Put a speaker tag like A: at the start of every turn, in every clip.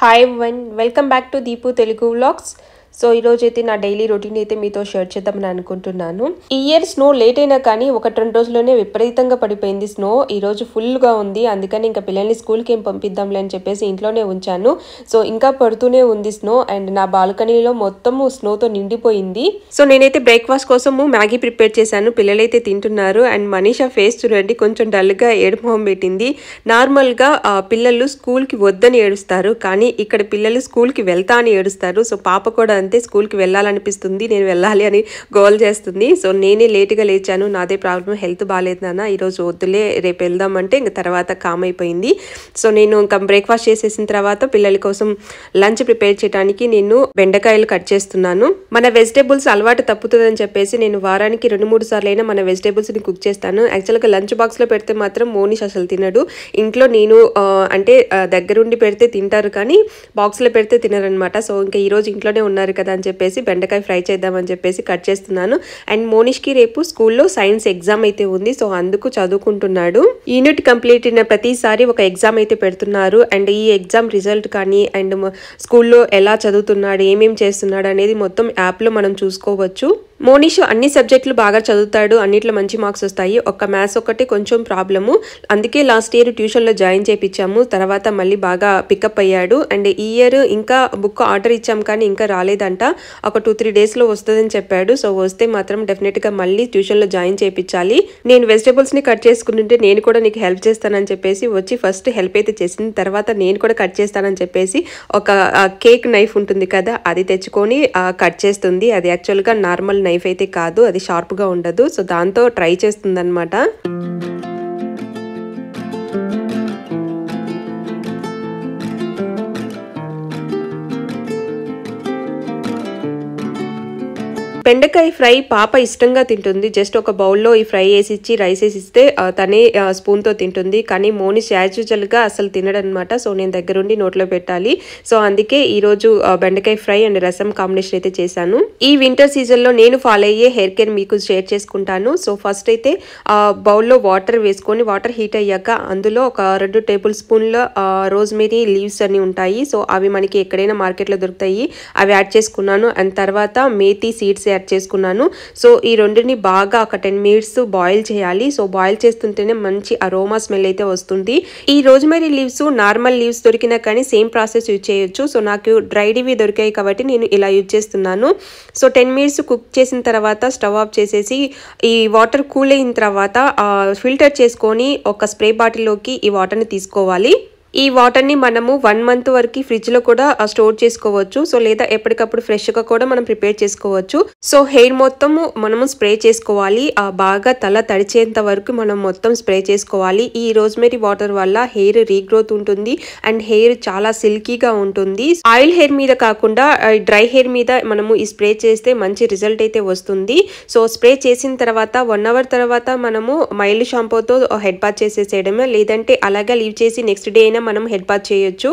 A: Hi one welcome back to Deepu Telugu vlogs. So ఈరోజు అయితే నా డైలీ రొటీన్ అయితే మీతో షేర్ చేద్దామని అనుకుంటున్నాను. ఈ ఇయర్ స్నో లేట్ అయినా కానీ 1-2 రోజుల్లోనే విపరీతంగా పడిపోయింది స్నో. ఈ రోజు ఫుల్గా ఉంది, అందుకని ఇంకా పిల్లల్ని స్కూల్కి ఏం పంపిద్దాంలే అని చెప్పేసి ఇంట్లోనే ఉంచాను. సో ఇంకా పడుతూనే ఉంది స్నో అండ్ నా బాల్కనీలో మొత్తము స్నోతో నిండిపోయింది. సో నేనైతే బ్రేక్ఫాస్ట్ కోసము మ్యాగీ ప్రిపేర్ చేశాను, పిల్లలైతే తింటున్నారు. అండ్ మనీషా ఫేస్ చూడండి, కొంచెం డల్గా ఏడుమొహం పెట్టింది. నార్మల్గా పిల్లలు స్కూల్కి వద్దని ఏడుస్తారు, కానీ ఇక్కడ పిల్లలు స్కూల్కి వెళ్తా అని ఏడుస్తారు. సో పాప కూడా అంతే, స్కూల్కి వెళ్ళాలనిపిస్తుంది, నేను వెళ్ళాలి అని గోల్ చేస్తుంది. సో నేనే లేట్గా లేచాను, నాదే ప్రాబ్లం, హెల్త్ బాగాలేదు నాన్న ఈరోజు వద్దులే రేపు వెళ్దామంటే ఇంక తర్వాత కామ్ అయిపోయింది. సో నేను ఇంకా బ్రేక్ఫాస్ట్ చేసేసిన తర్వాత పిల్లల కోసం లంచ్ ప్రిపేర్ చేయడానికి నేను బెండకాయలు కట్ చేస్తున్నాను. మన వెజిటేబుల్స్ అలవాటు తప్పుతుందని చెప్పేసి నేను వారానికి 2-3 సార్లు అయినా మన వెజిటేబుల్స్ని కుక్ చేస్తాను. యాక్చువల్గా లంచ్ బాక్స్లో పెడితే మాత్రం మోనిష్ అసలు తినడు. ఇంట్లో నేను అంటే దగ్గరుండి పెడితే తింటారు, కానీ బాక్స్లో పెడితే తినరనమాట. సో ఇంకా ఈరోజు ఇంట్లోనే ఉన్నారు కదా అని చెప్పేసి బెండకాయ ఫ్రై చేద్దామని చెప్పేసి కట్ చేస్తున్నాను. అండ్ మోనిష్కి రేపు స్కూల్లో సైన్స్ ఎగ్జామ్ అయితే ఉంది, సో అందుకు చదువుకుంటున్నాడు. యూనిట్ కంప్లీట్ అయిన ప్రతిసారి ఒక ఎగ్జామ్ అయితే పెడుతున్నారు. అండ్ ఈ ఎగ్జామ్ రిజల్ట్ కానీ అండ్ స్కూల్లో ఎలా చదువుతున్నాడు, ఏమేమి చేస్తున్నాడు అనేది మొత్తం యాప్లో మనం చూసుకోవచ్చు. మోనిష్ అన్ని సబ్జెక్టులు బాగా చదువుతాడు, అన్నిట్లో మంచి మార్క్స్ వస్తాయి. ఒక్క మ్యాథ్స్ ఒకటి కొంచెం ప్రాబ్లము, అందుకే లాస్ట్ ఇయర్ ట్యూషన్లో జాయిన్ చేయించాము. తర్వాత మళ్ళీ బాగా పికప్ అయ్యాడు. అండ్ ఈ ఇయర్ ఇంకా బుక్ ఆర్డర్ ఇచ్చాం కానీ ఇంకా రాలేదంట, ఒక 2-3 డేస్లో వస్తుందని చెప్పాడు. సో వస్తే మాత్రం డెఫినెట్గా మళ్ళీ ట్యూషన్లో జాయిన్ చేయించాలి. నేను వెజిటేబుల్స్ని కట్ చేసుకుంటుంటే నేను కూడా నీకు హెల్ప్ చేస్తానని చెప్పేసి వచ్చి ఫస్ట్ హెల్ప్ అయితే చేసింది. తర్వాత నేను కూడా కట్ చేస్తానని చెప్పేసి ఒక కేక్ నైఫ్ ఉంటుంది కదా, అది తెచ్చుకొని కట్ చేస్తుంది. అది యాక్చువల్గా నార్మల్ నైఫ్ అయితే కాదు, అది షార్ప్గా ఉండదు. సో దాంతో ట్రై చేస్తుంది అనమాట. బెండకాయ ఫ్రై పాప ఇష్టంగా తింటుంది. జస్ట్ ఒక బౌల్లో ఈ ఫ్రై వేసి ఇచ్చి రైస్ వేసి ఇస్తే తనే స్పూన్తో తింటుంది. కానీ మోనిష్ యాజ్ యూజువల్గా అసలు తినడనమాట. సో నేను దగ్గరుండి నోట్లో పెట్టాలి. సో అందుకే ఈరోజు బెండకాయ ఫ్రై అండ్ రసం కాంబినేషన్ అయితే చేశాను. ఈ వింటర్ సీజన్లో నేను ఫాలో అయ్యే హెయిర్ కేర్ మీకు షేర్ చేసుకుంటాను. సో ఫస్ట్ అయితే బౌల్లో వాటర్ వేసుకొని, వాటర్ హీట్ అయ్యాక అందులో ఒక 2 టేబుల్ స్పూన్ల రోజ్మెరీ లీవ్స్ అని ఉంటాయి. సో అవి మనకి ఎక్కడైనా మార్కెట్లో దొరుకుతాయి, అవి యాడ్ చేసుకున్నాను. అండ్ తర్వాత మేతి సీడ్స్ యాడ్ చేసుకున్నాను. సో ఈ రెండుని బాగా ఒక 10 మినిట్స్ బాయిల్ చేయాలి. సో బాయిల్ చేస్తుంటేనే మంచి అరోమా స్మెల్ అయితే వస్తుంది. ఈ రోజ్మెరీ లీవ్స్ నార్మల్ లీవ్స్ దొరికినా కానీ సేమ్ ప్రాసెస్ యూజ్ చేయొచ్చు. సో నాకు డ్రైడ్వి దొరికాయి కాబట్టి నేను ఇలా యూజ్ చేస్తున్నాను. సో 10 మినిట్స్ కుక్ చేసిన తర్వాత స్టవ్ ఆఫ్ చేసేసి ఈ వాటర్ కూల్ అయిన తర్వాత ఫిల్టర్ చేసుకొని ఒక స్ప్రే బాటిల్లోకి ఈ వాటర్ని తీసుకోవాలి. ఈ వాటర్ని మనము 1 మంత్ వరకు ఫ్రిడ్జ్లో కూడా స్టోర్ చేసుకోవచ్చు. సో లేదా ఎప్పటికప్పుడు ఫ్రెష్గా కూడా మనం ప్రిపేర్ చేసుకోవచ్చు. సో హెయిర్ మొత్తము మనము స్ప్రే చేసుకోవాలి. బాగా తల తడిచేంత వరకు మనం మొత్తం స్ప్రే చేసుకోవాలి. ఈ రోజ్మెరీ వాటర్ వల్ల హెయిర్ రీగ్రోత్ ఉంటుంది అండ్ హెయిర్ చాలా సిల్కీగా ఉంటుంది. ఆయిల్ హెయిర్ మీద కాకుండా డ్రై హెయిర్ మీద మనము ఈ స్ప్రే చేస్తే మంచి రిజల్ట్ అయితే వస్తుంది. సో స్ప్రే చేసిన తర్వాత 1 అవర్ తర్వాత మనము మైల్డ్ షాంపూతో హెడ్ బాత్ చేసేసేయడమే, లేదంటే అలాగే లీవ్ చేసి నెక్స్ట్ డే అయినా మనం హెడ్ బాత్ చేయొచ్చు.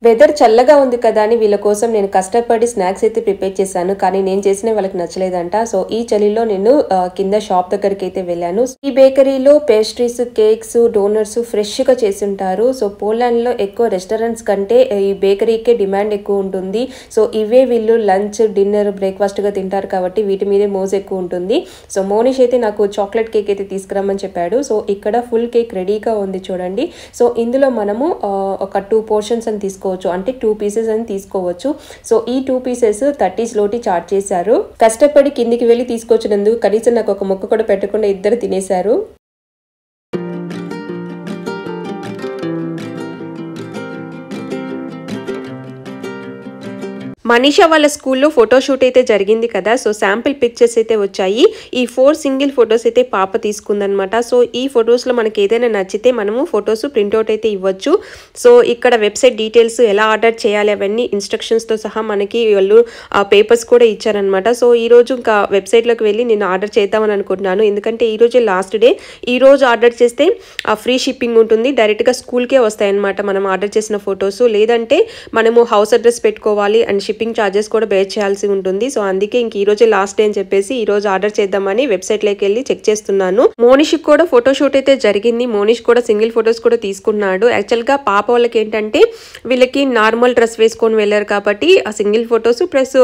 A: వెదర్ చల్లగా ఉంది కదా అని వీళ్ళ కోసం నేను కష్టపడి స్నాక్స్ అయితే ప్రిపేర్ చేశాను, కానీ నేను చేసిన వాళ్ళకి నచ్చలేదంట. సో ఈ చలిలో నేను కింద షాప్ దగ్గరికి అయితే వెళ్ళాను. ఈ బేకరీలో పేస్ట్రీస్, కేక్స్, డోనట్స్ ఫ్రెష్గా చేసి ఉంటారు. సో పోలాండ్లో ఎక్కువ రెస్టారెంట్స్ కంటే ఈ బేకరీకే డిమాండ్ ఎక్కువ ఉంటుంది. సో ఇవే వీళ్ళు లంచ్, డిన్నర్, బ్రేక్ఫాస్ట్గా తింటారు కాబట్టి వీటి మీదే మోజు ఎక్కువ ఉంటుంది. సో మోనిష్ అయితే నాకు చాక్లెట్ కేక్ అయితే తీసుకురమ్మని చెప్పాడు. సో ఇక్కడ ఫుల్ కేక్ రెడీగా ఉంది చూడండి. సో ఇందులో మనము ఒక 2 పోర్షన్స్ అని తీసుకోవచ్చు, అంటే 2 పీసెస్ అని తీసుకోవచ్చు. సో ఈ 2 పీసెస్ 30 zloty చార్జ్ చేశారు. కష్టపడి కిందికి వెళ్ళి తీసుకొచ్చినందుకు కనీసం నాకు ఒక ముక్క కూడా పెట్టకుండా ఇద్దరు తినేశారు. మనీషా వాళ్ళ స్కూల్లో ఫోటోషూట్ అయితే జరిగింది కదా. సో శాంపిల్ పిక్చర్స్ అయితే వచ్చాయి. ఈ 4 సింగిల్ ఫొటోస్ అయితే పాప తీసుకుందనమాట. సో ఈ ఫొటోస్లో మనకి ఏదైనా నచ్చితే మనము ఫొటోస్ ప్రింట్అవుట్ అయితే ఇవ్వచ్చు. సో ఇక్కడ వెబ్సైట్ డీటెయిల్స్, ఎలా ఆర్డర్ చేయాలి అవన్నీ ఇన్స్ట్రక్షన్స్తో సహా మనకి వాళ్ళు పేపర్స్ కూడా ఇచ్చారనమాట. సో ఈరోజు ఇంకా వెబ్సైట్లోకి వెళ్ళి నేను ఆర్డర్ చేద్దామని అనుకుంటున్నాను, ఎందుకంటే ఈరోజు లాస్ట్ డే. ఈరోజు ఆర్డర్ చేస్తే ఫ్రీ షిప్పింగ్ ఉంటుంది, డైరెక్ట్గా స్కూల్కే వస్తాయన్నమాట మనం ఆర్డర్ చేసిన ఫొటోస్. లేదంటే మనము హౌస్ అడ్రస్ పెట్టుకోవాలి అండ్ షిప్పింగ్ ఛార్జెస్ కూడా బేర్ చేయాల్సి ఉంటుంది. సో అందుకే ఇంక ఈ రోజే లాస్ట్ డే అని చెప్పేసి ఈ రోజు ఆర్డర్ చేద్దామని వెబ్సైట్ లోకి వెళ్ళి చెక్ చేస్తున్నాను. మోనిష్ కూడా ఫోటోషూట్ అయితే జరిగింది. మోనిష్ కూడా సింగిల్ ఫొటోస్ కూడా తీసుకున్నాడు. యాక్చువల్ గా పాప వాళ్ళకి ఏంటంటే వీళ్ళకి నార్మల్ డ్రెస్ వేసుకొని వెళ్ళారు కాబట్టి ఆ సింగిల్ ఫొటోస్ ప్లస్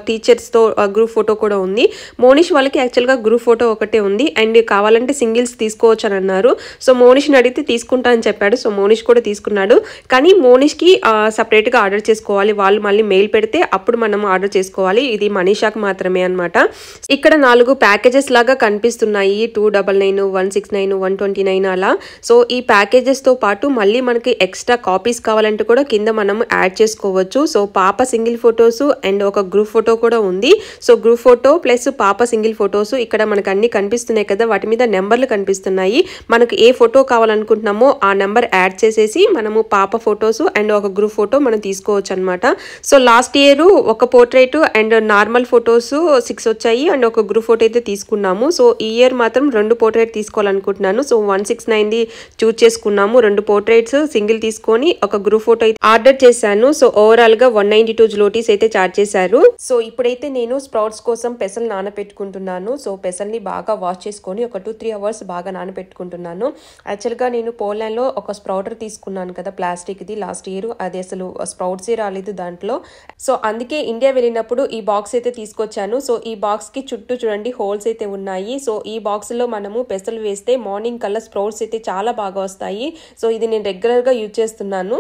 A: టీచర్స్ తో గ్రూప్ ఫోటో కూడా ఉంది. మోనిష్ వాళ్ళకి యాక్చువల్ గా గ్రూప్ ఫోటో ఒకటే ఉంది అండ్ కావాలంటే సింగిల్స్ తీసుకోవచ్చు అని అన్నారు. సో మోనిష్ ని అడిగితే తీసుకుంటా అని చెప్పాడు. సో మోనిష్ కూడా తీసుకున్నాడు. కానీ మోనిష్ కి సపరేట్ గా ఆర్డర్ చేసుకోవాలి. వాళ్ళు మళ్ళీ మెయిల్ పెడితే అప్పుడు మనం ఆర్డర్ చేసుకోవాలి. ఇది మనీషాకి మాత్రమే అన్నమాట. ఇక్కడ 4 ప్యాకేజెస్ లాగా కనిపిస్తున్నాయి. 299, 169, 129 అలా. సో ఈ ప్యాకేజెస్ తో పాటు మళ్ళీ మనకి ఎక్స్ట్రా కాపీస్ కావాలంటే కూడా కింద మనం యాడ్ చేసుకోవచ్చు. సో పాప సింగిల్ ఫొటోస్ అండ్ ఒక గ్రూప్ ఫోటో కూడా ఉంది. సో గ్రూప్ ఫోటో ప్లస్ పాప సింగిల్ ఫొటోస్ ఇక్కడ మనకు అన్ని కనిపిస్తున్నాయి కదా, వాటి మీద నెంబర్లు కనిపిస్తున్నాయి. మనకు ఏ ఫోటో కావాలనుకుంటున్నామో ఆ నెంబర్ యాడ్ చేసేసి మనము పాప ఫొటోస్ అండ్ ఒక గ్రూప్ ఫోటో మనం తీసుకోవచ్చు అనమాట. సో లాస్ట్ ఇయర్ ఒక పోర్ట్రేట్ అండ్ నార్మల్ ఫొటోస్ 6 వచ్చాయి అండ్ ఒక గ్రూప్ ఫోటో అయితే తీసుకున్నాము. సో ఈ ఇయర్ మాత్రం 2 పోర్ట్రేట్ తీసుకోవాలనుకుంటున్నాను. సో 169 చూస్ చేసుకున్నాము. 2 పోర్ట్రేట్స్ సింగిల్ తీసుకొని ఒక గ్రూప్ ఫోటో అయితే ఆర్డర్ చేశాను. సో ఓవరాల్ గా 192 జులోటీస్ అయితే చార్జ్ చేశారు. సో ఇప్పుడైతే నేను స్ప్రౌట్స్ కోసం పెసలు నానబెట్టుకుంటున్నాను. సో పెసల్ని బాగా వాష్ చేసుకొని ఒక 2-3 అవర్స్ బాగా నానబెట్టుకుంటున్నాను. యాక్చువల్ గా నేను పోలాండ్ లో ఒక స్ప్రౌటర్ తీసుకున్నాను కదా ప్లాస్టిక్ ది లాస్ట్ ఇయర్, అది అసలు స్ప్రౌట్సే రాలేదు దాంట్లో. సో అందుకే ఇండియా వెళ్ళినప్పుడు ఈ బాక్స్ అయితే తీసుకొచ్చాను. సో ఈ బాక్స్ కి చుట్టూ చూడండి హోల్స్ అయితే ఉన్నాయి. సో ఈ బాక్స్ లో మనము పెసలు వేస్తే మార్నింగ్ కల్లా స్ప్రౌట్స్ అయితే చాలా బాగా వస్తాయి. సో ఇది నేను రెగ్యులర్ గా యూజ్ చేస్తున్నాను.